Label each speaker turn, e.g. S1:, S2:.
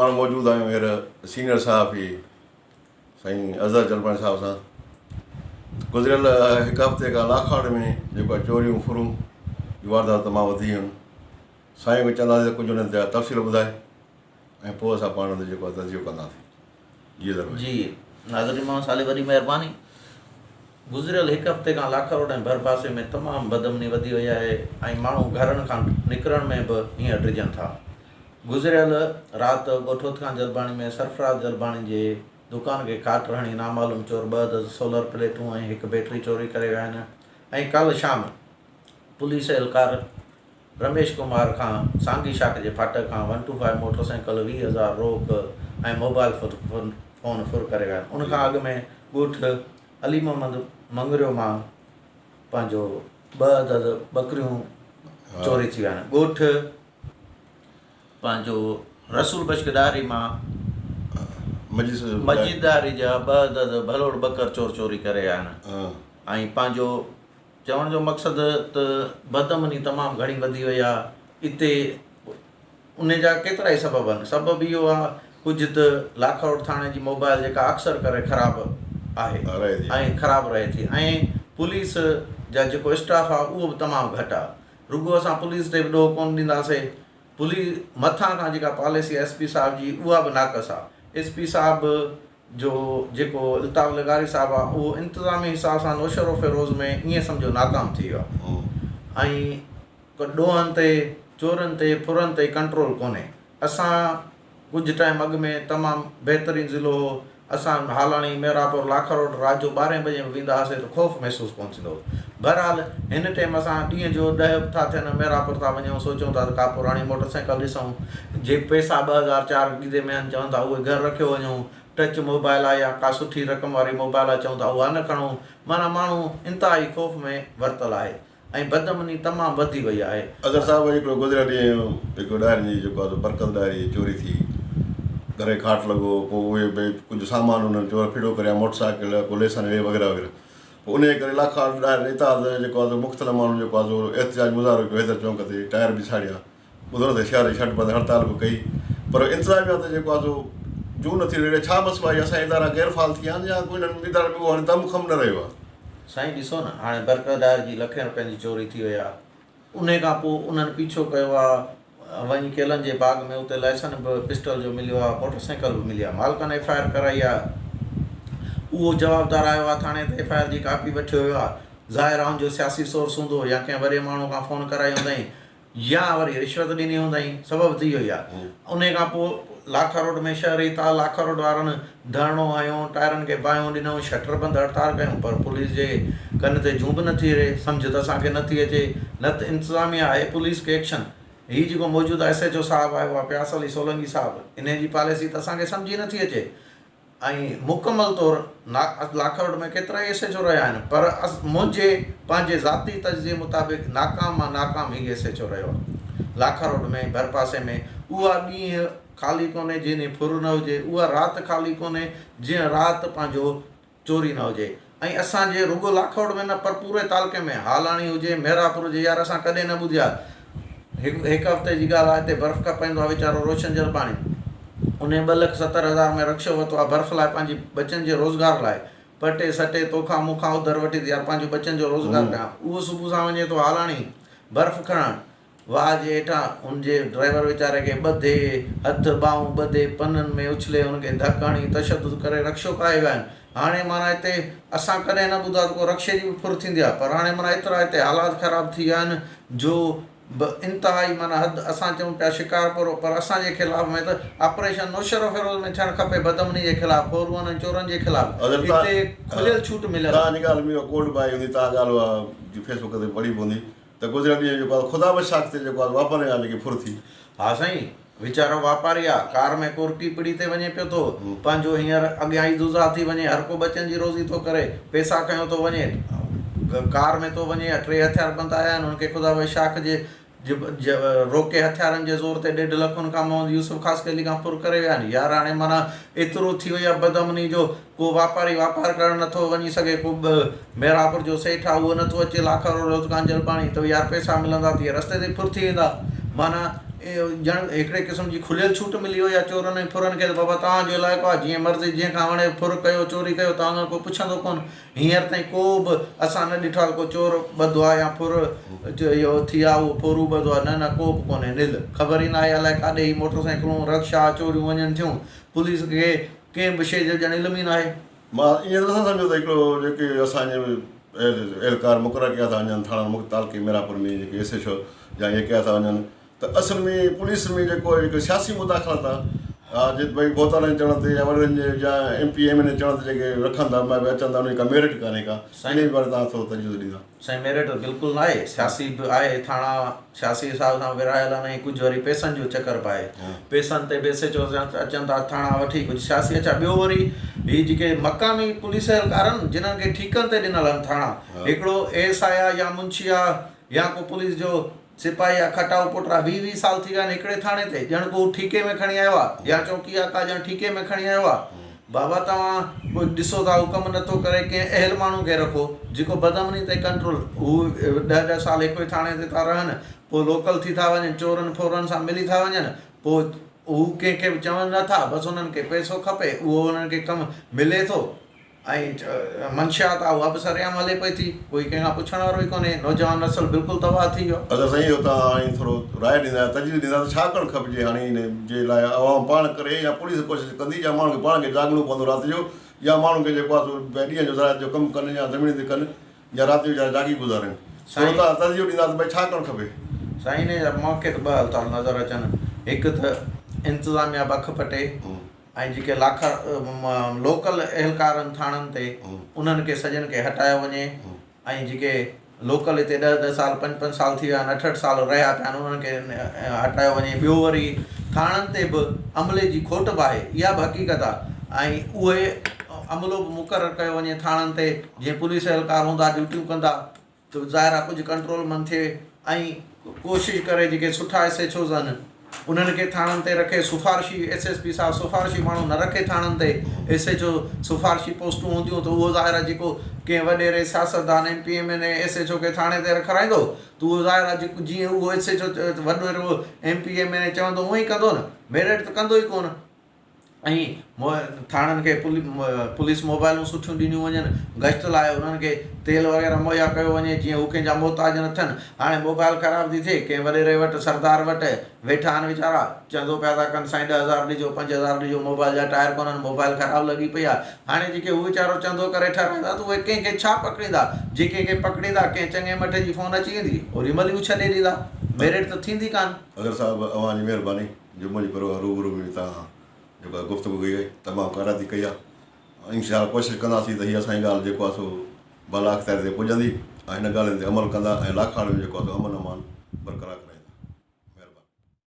S1: पाण मौजूद आहियूं हींअर सीनियर साहब ही साईं अज़हर जलपाणी साहब सां। गुज़िरियल हिकु हफ़्ते खां लाखाड़ में जेको आहे चोरियूं फुरूं वारदात तमामु वधी वियूं आहिनि। साईं खे चवंदासीं कुझु हुननि जा तफ़सील ॿुधाए ऐं पोइ असां पाण ते जेको आहे तज़ियो कंदासीं। जी ज़रूरु
S2: जी नाज़रीन मोहम्मद साली वॾी महिरबानी। गुज़िरियल हिकु हफ़्ते खां लाखाड़ ऐं भर पासे में तमामु बदमनी वधी वई आहे ऐं माण्हू घरनि खां निकिरण में बि हीअं डिॼनि था। गुज़िरियल राति ॻोठोत खां जलबाणी में सरफराज़ जलबाणी जे दुकान खे काट हणी नामालूम चोर 2 दज़ सोलर प्लेटूं ऐं हिकु बैटरी चोरी करे विया आहिनि। ऐं कल्ह शाम पुलिस एहलकार रमेश कुमार खां सांगी शाख जे फाटक खां 125 मोटरसाइकिल 20,000 रोक ऐं मोबाइल फ़ोन फुर करे विया आहिनि। उनखां अॻु में ॻोठ अली मोहम्मद मंगरियो मां पंहिंजो 2 दज़ बकरियूं चोरी थी विया आहिनि। ॻोठ पंहिंजो रसूल बशकदारी मां मस्जिदारी जा 2 दज़ भलोड़ बकर चोरी करे विया आहिनि। ऐं पंहिंजो चवण जो मक़सदु त बदमनी तमामु घणी वधी वई आहे। इते उन जा केतिरा ई सबब आहिनि। सबबु इहो आहे कुझु त लाखाड़ थाणे जी मोबाइल जेका अक्सर करे ख़राबु आहे ऐं ख़राबु रहे थी ऐं पुलिस जा जेको स्टाफ आहे उहो बि तमामु घटि आहे। रुॻो असां पुलिस ते बि ॾोह कोन ॾींदासीं। पुलिस मथां खां जेका पॉलिसी SP साहिब जी उहा बि नाक़स आहे। SP साहिब जो जेको अल्ताफ़ लगारी साहिबु आहे उहो इंतिज़ामी हिसाब सां नौशरो फ़िरोज़ में ईअं सम्झो नाकाम थी वियो आहे ऐं ॾोहनि ते चोरनि ते फुरनि ते कंट्रोल कोन्हे। असां कुझु टाइम अॻु में तमामु बहितरीनु ज़िलो हो। असां हालाणी मेरापुर लाखाड़ राति जो 12 बजे वेंदा हुआसीं त ख़ौफ़ महसूसु कोन थींदो। बहरहाल हिन टाइम असां ॾींहं जो 10 था थियनि मेरापुर था वञूं सोचूं था त का पुराणी मोटरसाइकिल ॾिसूं जे पैसा 2,004 गीदे में आहिनि चवनि था उहे घरु रखियो वञूं। टच मोबाइल आहे या का सुठी रक़म वारी मोबाइल आहे चवनि था उहा न खणूं। माना माण्हू इंतिहाई ख़ौफ़ में वरितलु आहे ऐं बदमनी तमामु वधी वई आहे।
S1: अज़हर साहिबु हिकिड़ो गुज़िरियल ॾींहुं हिकिड़ो डायरी जी जेको आहे बरकत डायरी चोरी थी। घरे खाट लॻो पोइ उहे भई कुझु सामान उन्हनि चोर फिड़ो करे मोटरसाइकिल को लेसन वग़ैरह वग़ैरह। पोइ उन करे लाखाड़ नेता जेको आहे मुख़्तलिफ़ माण्हू जेको आहे एहतिजाज मुज़ाहिरो कयो हैदर चौंक ते टायर बि छाड़िया। ॿुधो त शहर छट बंदि हड़ताल बि कई पर इंतिज़ामिया ते जेको आहे जू नथी रहे। छा मसइलो आहे असांजा इदारा गैरफ़ाल थी विया आहिनि या कोई इन्हनि इदारे में हाणे दम खम न रहियो आहे।
S2: साईं ॾिसो न हाणे बरकतदार जी लखे रुपयनि जी चोरी थी वई आहे। उन खां पोइ उन्हनि पीछो कयो आहे वञी केलनि जे बाग में उते लाइसन बि पिस्टल जो मिलियो आहे मोटरसाइकिल बि मिली आहे। मालिकनि FIR कराई आहे। उहो जवाबदार आयो आहे थाणे ते FIR जी कापी वठी वियो आहे। ज़ाहिर आहे जो सियासी सोर्स हूंदो या कंहिं वॾे माण्हू खां फ़ोन कराई हूंदई या वरी रिश्वत ॾिनी हूंदई सबबु थी वई आहे। उन खां पोइ लाखाड़ में शहरी ताल लाखाड़ वारनि धरणो हयो टायरनि खे बाहियूं ॾिनऊं शटर बंदि हड़ताल कयूं पर पुलिस जे कन ते जूं बि नथी रहे। सम्झ त असांखे नथी अचे न त इंतिज़ामिया आहे पुलिस खे एक्शन। हीअ जेको मौजूदा SHO साहिबु आयो आहे प्यास अली सोलंकी साहिबु इन जी पॉलिसी त असांखे सम्झी नथी अचे ऐं मुकमल तौरु लाखाड़ में केतिरा ई SHO रहिया आहिनि पर मुंहिंजे पंहिंजे ज़ाती तज़िये मुताबिक़ नाकाम मां नाकाम हीअ SHO रहियो आहे। लाखाड़ में भरपासे में उहा ॾींहुं ख़ाली कोन्हे जंहिं फुर न हुजे उहा राति ख़ाली कोन्हे जीअं राति पंहिंजो चोरी न हुजे। ऐं असांजे रुॻो लाखाड़ में न पर पूरे तालुके में हालाणी हुजे मेरापुर हुजे यार असां कॾहिं न ॿुधिया। हिकु हफ़्ते जी ॻाल्हि आहे हिते बर्फ़ कपाईंदो आहे वीचारो रोशन जलपाणी। उन 2,70,000 में रक्शो वरितो आहे बर्फ़ लाइ पंहिंजी बचनि जे रोज़गार लाइ। पटे सटे तोखां मूंखां उधर वठी यार पंहिंजो बचनि जो रोज़गार कयां। उहो सुबुह सां वञे थो हालाणी बर्फ़ खणणु वाह जे हेठां हुनजे ड्राइवर वीचारे खे ॿधे हथ ॿाहूं ॿधे पननि में उछले हुनखे धक हणी तशदुद करे रक्शो कराए विया आहिनि। हाणे माना हिते असां कॾहिं न ॿुधा त को रक्शे जी बि फुर थींदी आहे पर हाणे माना एतिरा हिते हालात ख़राब थी विया आहिनि जो इंतिहाई माना हदि असां चऊं पिया शिकारपुर पर असांजे ख़िलाफ़ में त ऑपरेशन नौशरो फ़िरोज़ में थियणु खपे बदमनी जे ख़िलाफ़ फोरवन चोरनि जे ख़िलाफ़ हिते खुलियल छूट मिलियल।
S1: तव्हांजी ॻाल्हि में कोड बि आई हूंदी तव्हां ॻाल्हि उहा फेसबुक ते पढ़ी पवंदी त गुज़िरियल ॾींहुं जेको आहे ख़ुदा बशाख ते जेको आहे वापारी आहे जेकी फुर थी।
S2: हा साईं वीचारो वापारी आहे कार में कोरकी पिड़ी ते वञे पियो थो पंहिंजो हींअर अॻियां ई दुज़ा थी वञे हर को बचनि जी रोज़ी थो करे पैसा खयों थो वञे कार में थो वञे 3 हथियार बंदि आया आहिनि हुनखे ख़ुदा बशाख जे रोके हथियारनि जे ज़ोर ते 1.5 लख खां मोहम्मद यूसुफ ख़ासकली खां फुर करे विया आहिनि। यार हाणे माना एतिरो थी वई आहे बदमनी जो को वापारी वापार करणु नथो वञी सघे को मेरापुर जो सेठ आहे उहो नथो अचे लाखाड़ रोज़गार जलपाणी त यार पैसा मिलंदा तीअं रस्ते ते फुर थी वेंदा। माना ॼण हिकिड़े क़िस्म जी खुलियल छूट मिली वई आहे चोरनि ऐं फुरनि खे त बाबा तव्हांजो इलाइक़ो आहे जीअं मर्ज़ी जीअं खां वणे फुर कयो चोरी कयो तव्हां खां कोई पुछंदो कोन। हींअर ताईं को बि असां न ॾिठो आहे को चोर ॿधो आहे या फुर इहो थी आहे उहो फोरू ॿधो आहे, न को बि कोन्हे निल। ख़बर ई न आहे अलाए काॾे ई मोटरसाइकिलूं रक्शा चोरियूं वञनि थियूं, पुलिस खे कंहिं बि शइ जो ॼण इल्म ई न आहे।
S1: मां ईअं नथो सम्झो त हिकिड़ो जेके असांजे एहलकार मुक़ररु कया था वञनि थाणा तालुके मिरापुर में जेके SHO या इहे कया था वञनि त असल में पुलिस में जेको हिकु सियासी मुदाख़लत आहे जे भई बोतालनि चढ़ण ते या वॾनि जे या MP MLA चढ़ण ते जेके रखनि था अचनि था उन का मेरिट कान्हे का, इन बारे तव्हां थोरो तजुज़ो ॾींदा।
S2: साईं मेरिट बिल्कुलु न आहे, सियासी बि आहे, थाणा सियासी हिसाब सां विरहायल आहे, कुझु वरी पैसनि जो चकर पाए, पैसनि ते SHO अचनि था थाणा वठी कुझु सियासी। अच्छा ॿियो वरी हीअ जेके मक़ामी पुलिस एहलकार आहिनि जिन्हनि खे ठीकनि ते ॾिनल आहिनि थाणा, हिकिड़ो SI आहे या मुंशी आहे या को पुलिस जो सिपाही आहे खटाऊ पुट आहे, 20-20 साल थी विया आहिनि हिकिड़े थाणे ते, ॼण को ठीके में खणी आयो आहे या चौकी आहे का ॼण ठीके में खणी आयो आहे। बाबा तव्हां कोई ॾिसो था हुकम नथो करे कंहिं अहिल माण्हू खे रखो जेको बदमनी ते कंट्रोल, हू 10-10 साल हिकु थाणे ते था रहनि, पोइ लोकल थी था वञनि, चोरनि फोरनि सां मिली था वञनि, पोइ हू कंहिंखे बि चवनि नथा, बसि हुननि खे पैसो खपे, उहो हुननि खे कमु मिले थो ऐं मंशियात आहे उहा बि सरेआम हले पई थी, कोई कंहिंखां पुछण वारो ई कोन्हे। नौजवान नसल बिल्कुलु तबाह थी वियो।
S1: अच्छा साईं, तव्हां हाणे थोरो राय ॾींदा तजवीज़ ॾींदा त छा करणु खपिजे हाणे इन जे लाइ? आवाम पाण करे या पुलिस कोशिशि कंदी या माण्हू खे पाण खे जाॻणो पवंदो राति जो, या माण्हू खे जेको आहे ॾींहं जो ज़रायत जो कमु कनि या ज़मीन ते कनि या राति जो जाॻी गुज़ारनि? तव्हां तजवीज़ ॾींदा त भई छा करणु खपे?
S2: साईं ने मूंखे त ॿ हालत नज़र अचनि। हिकु त इंतिज़ामिया बख पटे ऐं जेके लोकल एहलकार आहिनि थाणनि ते उन्हनि खे सॼनि खे हटायो वञे, ऐं जेके लोकल हिते 10-10 साल 5-5 साल थी विया आहिनि, 8-8 साल रहिया पिया आहिनि, उन्हनि खे हटायो वञे। ॿियो वरी थाणनि ते बि अमले जी खोट बि आहे, इहा बि हक़ीक़त आहे, ऐं उहे अमलो बि मुक़ररु कयो वञे थाणनि ते, जीअं पुलिस एहलकार हूंदा ड्यूटियूं कंदा त ज़ाहिर आहे कुझु कंट्रोल मन थिए, ऐं कोशिशि करे जेके सुठा SHOs आहिनि उन्हनि खे थाणनि ते रखे। सिफारिशी SSP साहिबु सिफारिशी माण्हू न रखे थाणनि ते, SHO सिफारिशी पोस्टूं हूंदियूं त उहो ज़ाहिर आहे जेको कंहिं वॾेरे सियासतदान MP MLA SHO खे थाणे ते रखाराईंदो त उहो ज़ाहिर आहे जेको जीअं उहो SHO वॾेरो MP MLA चवंदो उहो ई कंदो न, मेरिट त कंदो ई कोन। ऐं थाणनि खे पुलिस मोबाइलूं सुठियूं ॾिनियूं वञनि गश्त लाइ, उन्हनि खे तेल वग़ैरह मुहैया कयो वञे जीअं हू कंहिंजा मोहताज न थियनि। हाणे मोबाइल ख़राबु थी थिए कंहिं वॾेरे वटि सरदार वटि वेठा आहिनि वीचारा, चवंदो पिया था कनि साईं 10,000 ॾिजो 5,000 ॾिजो, मोबाइल जा टायर कोन्हनि, मोबाइल ख़राबु लॻी पई आहे। हाणे जेके हू वीचारो चवंदो करे ठहाराईंदा त उहे कंहिंखे छा पकड़ींदा? जेके कंहिं पकड़ींदा कंहिं चङे मठे जी फ़ोन अची वेंदी, ओॾी महिल हू छॾे ॾींदा, मेरिट त थींदी कान।
S1: अगरि साहिबु अव्हांजी महिरबानी जो मुंहिंजी पर रूबरू में तव्हां जेको गुफ़्तगू कई आहे तमामु काराती कई आहे, इंशाअल्लाह कोशिशि कंदासीं त हीअ असांजी ॻाल्हि जेको आहे सो बाला अख़्तियार ते पुॼंदी ऐं हिन ॻाल्हियुनि ते अमल कंदा ऐं लाखाड़ में जेको आहे सो अमन अमान बरक़रार